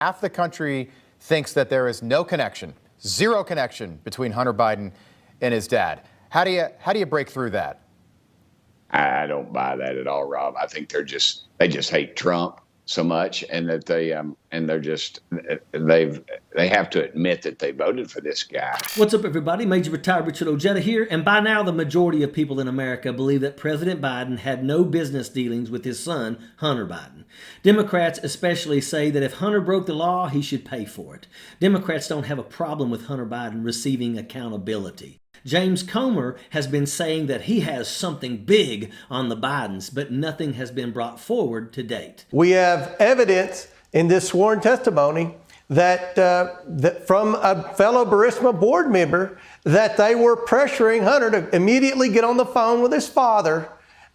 Half the country thinks that there is no connection, zero connection between Hunter Biden and his dad. How do you break through that? I don't buy that at all, Rob. I think they just hate Trump so much, and that they have to admit that they voted for this guy. What's up, everybody? Major Retired Richard Ojeda here, and by now the majority of people in America believe that President Biden had no business dealings with his son, Hunter Biden. Democrats especially say that if Hunter broke the law, he should pay for it. Democrats don't have a problem with Hunter Biden receiving accountability. James Comer has been saying that he has something big on the Bidens, but nothing has been brought forward to date. We have evidence in this sworn testimony that from a fellow Burisma board member that they were pressuring Hunter to immediately get on the phone with his father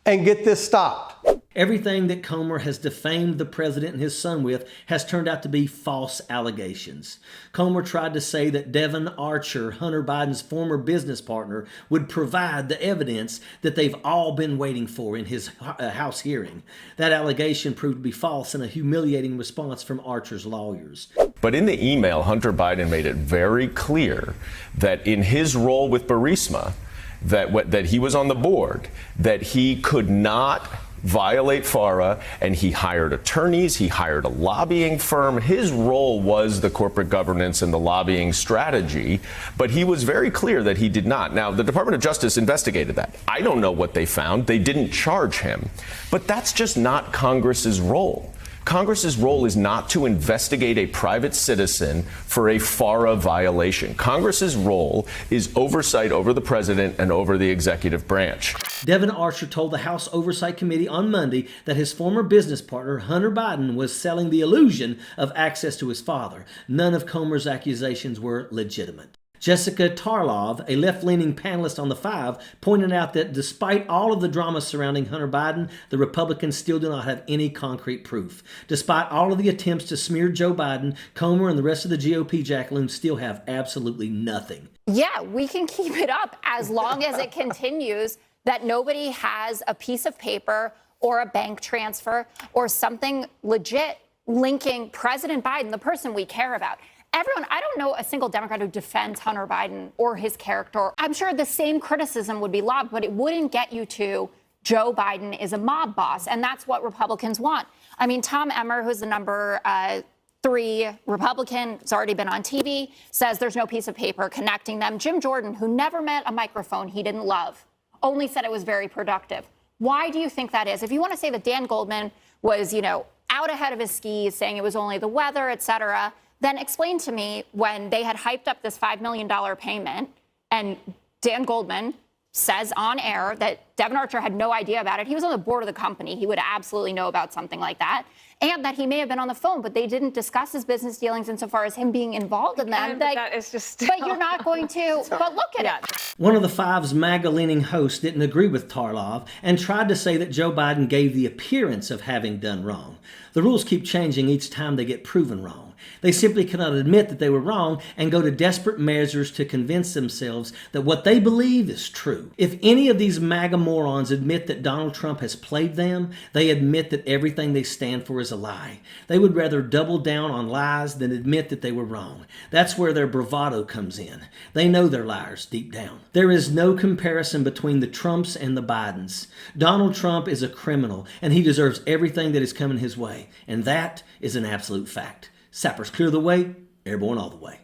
and get this stopped. Everything that Comer has defamed the president and his son with has turned out to be false allegations. Comer tried to say that Devon Archer, Hunter Biden's former business partner, would provide the evidence that they've all been waiting for in his House hearing. That allegation proved to be false and a humiliating response from Archer's lawyers. But in the email, Hunter Biden made it very clear that in his role with Burisma, that he was on the board, that he could not violate FARA, and he hired attorneys, he hired a lobbying firm. His role was the corporate governance and the lobbying strategy, but he was very clear that he did not. Now, the Department of Justice investigated that. I don't know what they found. They didn't charge him. But that's just not Congress's role. Congress's role is not to investigate a private citizen for a FARA violation. Congress's role is oversight over the president and over the executive branch. Devon Archer told the House Oversight Committee on Monday that his former business partner, Hunter Biden, was selling the illusion of access to his father. None of Comer's accusations were legitimate. Jessica Tarlov, a left-leaning panelist on The Five, pointed out that despite all of the drama surrounding Hunter Biden, the Republicans still do not have any concrete proof. Despite all of the attempts to smear Joe Biden, Comer and the rest of the GOP jackaloons still have absolutely nothing. Yeah, we can keep it up as long as it continues that nobody has a piece of paper or a bank transfer or something legit linking President Biden, the person we care about. Everyone, I don't know a single Democrat who defends Hunter Biden or his character. I'm sure the same criticism would be lobbed, but it wouldn't get you to Joe Biden is a mob boss, and that's what Republicans want. I mean, Tom Emmer, who's the number 3 Republican, has already been on TV, says there's no piece of paper connecting them. Jim Jordan, who never met a microphone he didn't love, only said it was very productive. Why do you think that is? If you want to say that Dan Goldman was, out ahead of his skis, saying it was only the weather, et cetera, then explain to me when they had hyped up this $5 million payment and Dan Goldman says on air that Devon Archer had no idea about it. He was on the board of the company. He would absolutely know about something like that. And that he may have been on the phone, but they didn't discuss his business dealings insofar as him being involved in them. That is just... But you're not going to... But look at it. One of the Five's MAGA-leaning hosts didn't agree with Tarlov and tried to say that Joe Biden gave the appearance of having done wrong. The rules keep changing each time they get proven wrong. They simply cannot admit that they were wrong and go to desperate measures to convince themselves that what they believe is true. If any of these MAGA morons admit that Donald Trump has played them, they admit that everything they stand for is a lie. They would rather double down on lies than admit that they were wrong. That's where their bravado comes in. They know they're liars deep down. There is no comparison between the Trumps and the Bidens. Donald Trump is a criminal, and he deserves everything that is coming his way. And that is an absolute fact. Sappers clear the way, airborne all the way.